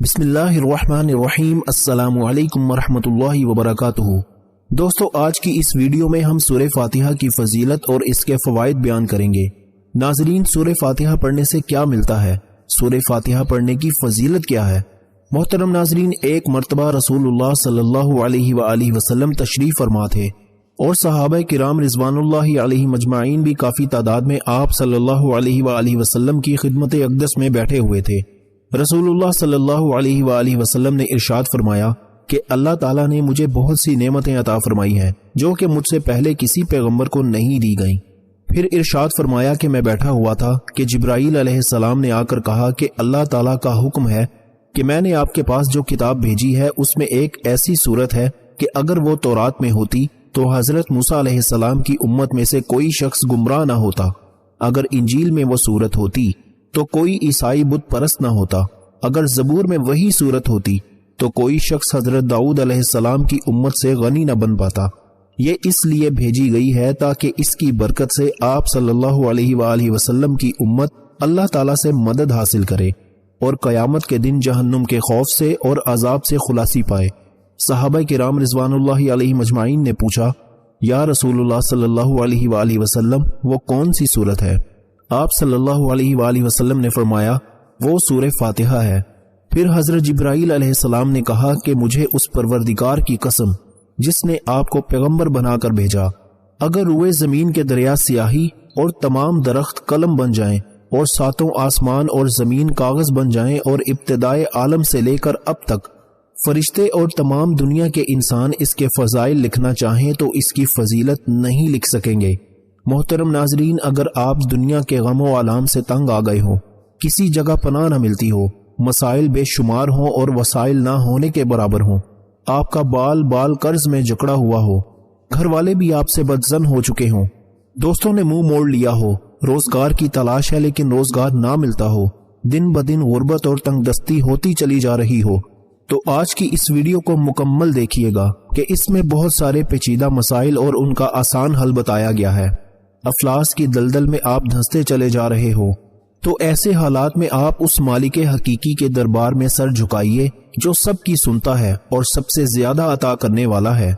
بسم اللہ الرحمن الرحیم۔ السلام علیکم ورحمۃ اللہ وبرکاتہ۔ دوستو، آج کی اس ویڈیو میں ہم سورہ فاتحہ کی فضیلت اور اس کے فوائد بیان کریں گے۔ ناظرین، سورہ فاتحہ پڑھنے سے کیا ملتا ہے؟ سورہ فاتحہ پڑھنے کی فضیلت کیا ہے؟ محترم ناظرین، ایک مرتبہ رسول اللہ صلی اللہ علیہ وآلہ وسلم تشریف فرما تھے اور صحابہ کرام رضوان اللہ علیہ مجمعین بھی کافی تعداد میں آپ صلی اللہ علیہ وآلہ وسلم کی خدمت اقدس میں بیٹھے ہوئے تھے۔ رسول اللہ صلی اللہ علیہ وآلہ وسلم نے ارشاد فرمایا کہ اللہ تعالیٰ نے مجھے بہت سی نعمتیں عطا فرمائی ہیں جو کہ مجھ سے پہلے کسی پیغمبر کو نہیں دی گئیں۔ پھر ارشاد فرمایا کہ میں بیٹھا ہوا تھا کہ جبرائیل علیہ السلام نے آ کر کہا کہ اللہ تعالیٰ کا حکم ہے کہ میں نے آپ کے پاس جو کتاب بھیجی ہے اس میں ایک ایسی صورت ہے کہ اگر وہ تورات میں ہوتی تو حضرت موسیٰ علیہ السلام کی امت میں سے کوئی شخص گمراہ نہ ہوتا، اگر انجیل میں وہ صورت ہوتی تو کوئی عیسائی بت پرست نہ ہوتا، اگر زبور میں وہی صورت ہوتی تو کوئی شخص حضرت داؤد علیہ السلام کی امت سے غنی نہ بن پاتا۔ یہ اس لیے بھیجی گئی ہے تاکہ اس کی برکت سے آپ صلی اللہ علیہ وآلہ وسلم کی امت اللہ تعالیٰ سے مدد حاصل کرے اور قیامت کے دن جہنم کے خوف سے اور عذاب سے خلاصی پائے۔ صحابہ کرام رضوان اللہ علیہ مجمعین نے پوچھا، یا رسول اللہ صلی اللہ علیہ وآلہ وسلم، وہ کون سی صورت ہے؟ آپ صلی اللہ علیہ وآلہ وسلم نے فرمایا، وہ سورہ فاتحہ ہے۔ پھر حضرت جبرائیل علیہ السلام نے کہا کہ مجھے اس پروردگار کی قسم جس نے آپ کو پیغمبر بنا کر بھیجا، اگر روئے زمین کے دریا سیاہی اور تمام درخت قلم بن جائیں اور ساتوں آسمان اور زمین کاغذ بن جائیں اور ابتدائے عالم سے لے کر اب تک فرشتے اور تمام دنیا کے انسان اس کے فضائل لکھنا چاہیں تو اس کی فضیلت نہیں لکھ سکیں گے۔ محترم ناظرین، اگر آپ دنیا کے غم و آلام سے تنگ آ گئے ہوں، کسی جگہ پناہ نہ ملتی ہو، مسائل بے شمار ہوں اور وسائل نہ ہونے کے برابر ہوں، آپ کا بال بال قرض میں جکڑا ہوا ہو، گھر والے بھی آپ سے بدظن ہو چکے ہوں، دوستوں نے منہ موڑ لیا ہو، روزگار کی تلاش ہے لیکن روزگار نہ ملتا ہو، دن بدن غربت اور تنگ دستی ہوتی چلی جا رہی ہو، تو آج کی اس ویڈیو کو مکمل دیکھیے گا کہ اس میں بہت سارے پیچیدہ مسائل اور ان کا آسان حل بتایا گیا ہے۔ افلاس کی دلدل میں آپ دھنستے چلے جا رہے ہو تو ایسے حالات میں آپ اس مالک حقیقی کے دربار میں سر جھکائیے جو سب کی سنتا ہے اور سب سے زیادہ عطا کرنے والا ہے۔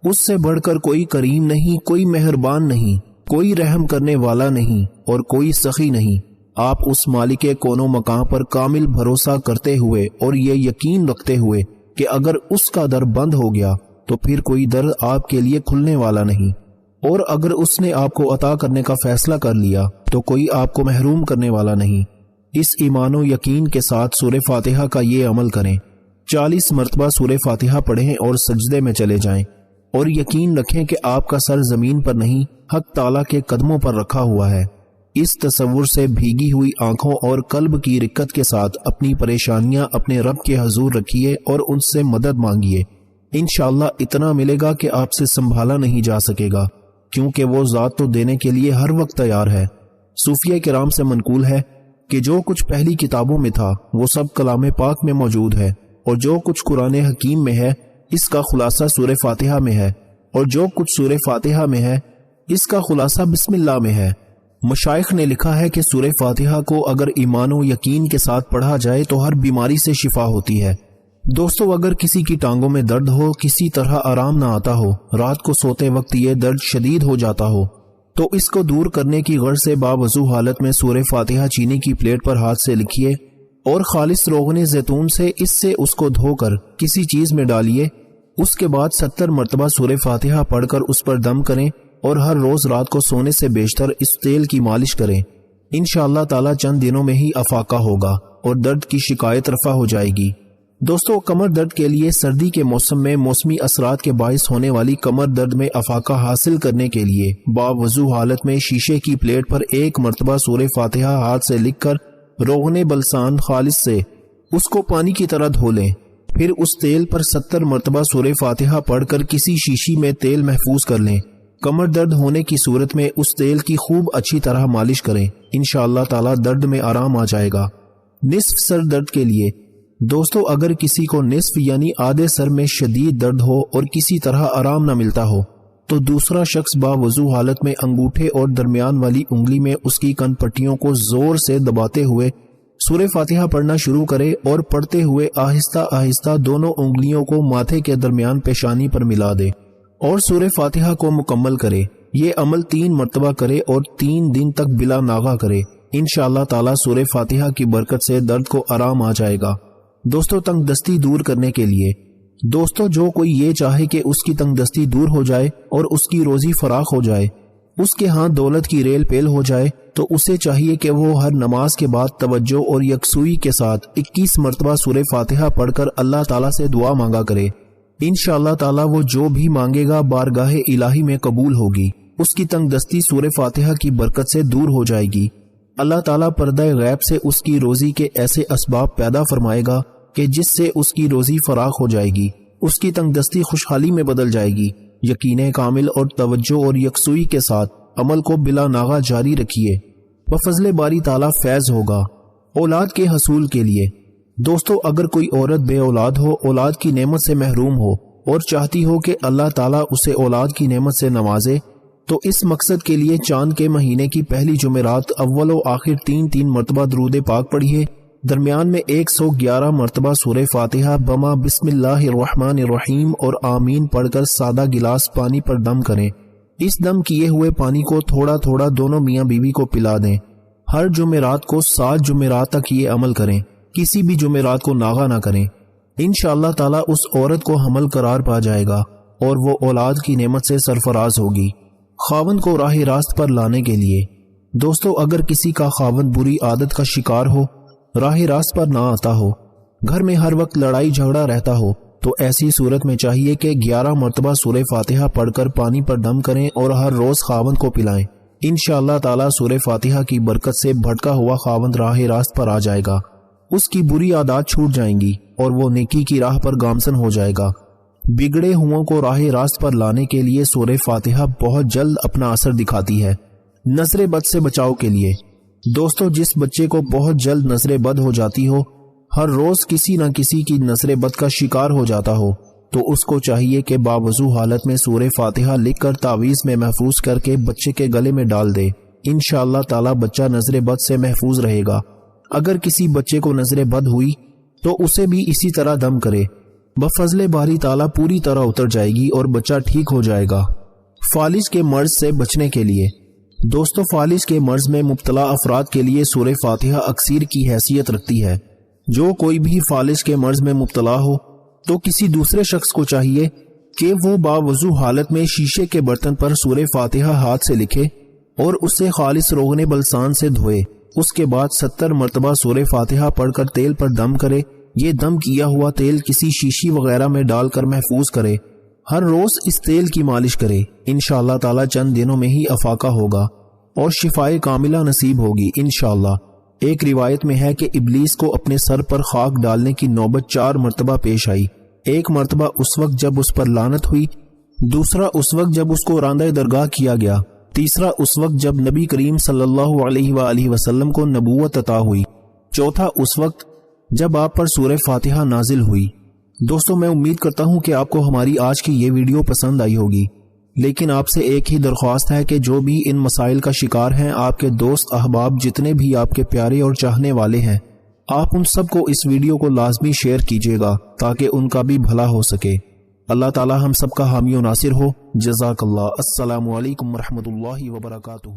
اس سے بڑھ کر کوئی کریم نہیں، کوئی مہربان نہیں، کوئی رحم کرنے والا نہیں اور کوئی سخی نہیں۔ آپ اس مالک کون و مکان پر کامل بھروسہ کرتے ہوئے اور یہ یقین رکھتے ہوئے کہ اگر اس کا در بند ہو گیا تو پھر کوئی در آپ کے لیے کھلنے والا نہیں، اور اگر اس نے آپ کو عطا کرنے کا فیصلہ کر لیا تو کوئی آپ کو محروم کرنے والا نہیں۔ اس ایمان و یقین کے ساتھ سورہ فاتحہ کا یہ عمل کریں، 40 مرتبہ سورہ فاتحہ پڑھیں اور سجدے میں چلے جائیں، اور یقین رکھیں کہ آپ کا سر زمین پر نہیں، حق تعالیٰ کے قدموں پر رکھا ہوا ہے۔ اس تصور سے بھیگی ہوئی آنکھوں اور قلب کی رکت کے ساتھ اپنی پریشانیاں اپنے رب کے حضور رکھیے اور ان سے مدد مانگیے۔ انشاءاللہ اتنا ملے گا کہ آپ سے سنبھالا نہیں جا سکے گا، کیونکہ وہ ذات تو دینے کے لیے ہر وقت تیار ہے۔ صوفیہ کرام سے منقول ہے کہ جو کچھ پہلی کتابوں میں تھا وہ سب کلام پاک میں موجود ہے، اور جو کچھ قرآن حکیم میں ہے اس کا خلاصہ سورہ فاتحہ میں ہے، اور جو کچھ سورہ فاتحہ میں ہے اس کا خلاصہ بسم اللہ میں ہے۔ مشائخ نے لکھا ہے کہ سورہ فاتحہ کو اگر ایمان و یقین کے ساتھ پڑھا جائے تو ہر بیماری سے شفا ہوتی ہے۔ دوستو، اگر کسی کی ٹانگوں میں درد ہو، کسی طرح آرام نہ آتا ہو، رات کو سوتے وقت یہ درد شدید ہو جاتا ہو، تو اس کو دور کرنے کی غرض سے باوضو حالت میں سورہ فاتحہ چینی کی پلیٹ پر ہاتھ سے لکھیے اور خالص روغن زیتون سے اس کو دھو کر کسی چیز میں ڈالیے۔ اس کے بعد 70 مرتبہ سورہ فاتحہ پڑھ کر اس پر دم کریں اور ہر روز رات کو سونے سے بیشتر اس تیل کی مالش کریں۔ انشاءاللہ تعالی چند دنوں میں ہی افاقہ ہوگا اور درد کی شکایت رفع ہو جائے گی۔ دوستو، کمر درد کے لیے سردی کے موسم میں موسمی اثرات کے باعث ہونے والی کمر درد میں افاقہ حاصل کرنے کے لیے باوضو حالت میں شیشے کی پلیٹ پر 1 مرتبہ سورہ فاتحہ ہاتھ سے لکھ کر روغن بلسان خالص سے اس کو پانی کی طرح دھو لیں۔ پھر اس تیل پر 70 مرتبہ سورہ فاتحہ پڑھ کر کسی شیشی میں تیل محفوظ کر لیں۔ کمر درد ہونے کی صورت میں اس تیل کی خوب اچھی طرح مالش کریں، انشاءاللہ تعالی درد میں آرام آ جائے گا۔ نصف سر درد کے لیے دوستو، اگر کسی کو نصف یعنی آدھے سر میں شدید درد ہو اور کسی طرح آرام نہ ملتا ہو تو دوسرا شخص باوضو حالت میں انگوٹھے اور درمیان والی انگلی میں اس کی کن پٹیوں کو زور سے دباتے ہوئے سورہ فاتحہ پڑھنا شروع کرے اور پڑھتے ہوئے آہستہ آہستہ دونوں انگلیوں کو ماتھے کے درمیان پیشانی پر ملا دے اور سورہ فاتحہ کو مکمل کرے۔ یہ عمل 3 مرتبہ کرے اور 3 دن تک بلا ناغہ کرے۔ انشاءاللہ تعالی سورہ فاتحہ کی برکت سے درد کو آرام آ جائے گا۔ دوستو، تنگ دستی دور کرنے کے لیے جو کوئی یہ چاہے کہ اس کی تنگ دستی دور ہو جائے اور اس کی روزی فراخ ہو جائے، اس کے ہاں دولت کی ریل پیل ہو جائے، تو اسے چاہیے کہ وہ ہر نماز کے بعد توجہ اور یکسوئی کے ساتھ 21 مرتبہ سورہ فاتحہ پڑھ کر اللہ تعالیٰ سے دعا مانگا کرے۔ انشاءاللہ تعالیٰ وہ جو بھی مانگے گا بارگاہ الہی میں قبول ہوگی۔ اس کی تنگ دستی سورہ فاتحہ کی برکت سے دور ہو جائے گی۔ اللہ تعالیٰ پردہ غیب سے اس کی روزی کے ایسے اسباب پیدا فرمائے گا کہ جس سے اس کی روزی فراخ ہو جائے گی، اس کی تنگ دستی خوشحالی میں بدل جائے گی۔ یقین کامل اور توجہ اور یکسوئی کے ساتھ عمل کو بلا ناغہ جاری رکھیے، بفضل باری تعالیٰ فیض ہوگا۔ اولاد کے حصول کے لیے دوستو، اگر کوئی عورت بے اولاد ہو، اولاد کی نعمت سے محروم ہو اور چاہتی ہو کہ اللہ تعالیٰ اسے اولاد کی نعمت سے نوازے، تو اس مقصد کے لیے چاند کے مہینے کی پہلی جمعرات اول و آخر 3 مرتبہ درود پاک پڑھیے، درمیان میں 111 مرتبہ سورہ فاتحہ بما بسم اللہ الرحمن الرحیم اور آمین پڑھ کر سادہ گلاس پانی پر دم کریں۔ اس دم کیے ہوئے پانی کو تھوڑا تھوڑا دونوں میاں بیوی کو پلا دیں۔ ہر جمعرات کو 7 جمعرات تک یہ عمل کریں، کسی بھی جمعرات کو ناغہ نہ کریں۔ انشاءاللہ تعالیٰ اس عورت کو حمل قرار پا جائے گا اور وہ اولاد کی نعمت سے سرفراز ہوگی۔ خاوند کو راہ راست پر لانے کے لیے دوستو، اگر کسی کا خاوند بری عادت کا شکار ہو، راہ راست پر نہ آتا ہو، گھر میں ہر وقت لڑائی جھگڑا رہتا ہو، تو ایسی صورت میں چاہیے کہ 11 مرتبہ سورہ فاتحہ پڑھ کر پانی پر دم کریں اور ہر روز خاوند کو پلائیں۔ انشاءاللہ تعالیٰ سورہ فاتحہ کی برکت سے بھٹکا ہوا خاوند راہ راست پر آ جائے گا، اس کی بری عادات چھوٹ جائیں گی اور وہ نیکی کی راہ پر گامزن ہو جائے گا۔ بگڑے ہوں کو راہ راست پر لانے کے لیے سورہ فاتحہ بہت جلد اپنا اثر دکھاتی ہے۔ نظر بد سے بچاؤ کے لیے دوستو، جس بچے کو بہت جلد نظر بد ہو جاتی ہو، ہر روز کسی نہ کسی کی نظر بد کا شکار ہو جاتا ہو، تو اس کو چاہیے کہ باوضو حالت میں سورہ فاتحہ لکھ کر تعویذ میں محفوظ کر کے بچے کے گلے میں ڈال دے۔ انشاءاللہ تعالیٰ بچہ نظر بد سے محفوظ رہے گا۔ اگر کسی بچے کو نظر بد ہوئی تو اسے بھی اسی طرح دم کرے، بفضل باری تعالیٰ پوری طرح اتر جائے گی اور بچہ ٹھیک ہو جائے گا۔ فالج کے مرض سے بچنے کے لیے دوستو، فالج کے مرض میں مبتلا افراد کے لیے سورہ فاتحہ اکسیر کی حیثیت رکھتی ہے۔ جو کوئی بھی فالج کے مرض میں مبتلا ہو تو کسی دوسرے شخص کو چاہیے کہ وہ باوضو حالت میں شیشے کے برتن پر سورہ فاتحہ ہاتھ سے لکھے اور اسے خالص روغن بلسان سے دھوئے۔ اس کے بعد 70 مرتبہ سورہ فاتحہ پڑھ کر تیل پر دم کرے۔ یہ دم کیا ہوا تیل کسی شیشی وغیرہ میں ڈال کر محفوظ کرے۔ ہر روز اس تیل کی مالش کرے۔ انشاءاللہ تعالیٰ چند دنوں میں ہی افاقہ ہوگا اور شفائے کاملہ نصیب ہوگی انشاءاللہ۔ ایک روایت میں ہے کہ ابلیس کو اپنے سر پر خاک ڈالنے کی نوبت 4 مرتبہ پیش آئی۔ ایک مرتبہ اس وقت جب اس پر لعنت ہوئی، دوسرا اس وقت جب اس کو راندہ درگاہ کیا گیا، تیسرا اس وقت جب نبی کریم صلی اللہ علیہ وآلہ وسلم کو نبوت عطا ہوئی، چوتھا اس وقت جب آپ پر سورہ فاتحہ نازل ہوئی۔ دوستو، میں امید کرتا ہوں کہ آپ کو ہماری آج کی یہ ویڈیو پسند آئی ہوگی، لیکن آپ سے ایک ہی درخواست ہے کہ جو بھی ان مسائل کا شکار ہیں، آپ کے دوست احباب جتنے بھی آپ کے پیارے اور چاہنے والے ہیں، آپ ان سب کو اس ویڈیو کو لازمی شیئر کیجیے گا تاکہ ان کا بھی بھلا ہو سکے۔ اللہ تعالی ہم سب کا حامی و ناصر ہو۔ جزاک اللہ۔ السلام علیکم ورحمۃ اللہ وبرکاتہ۔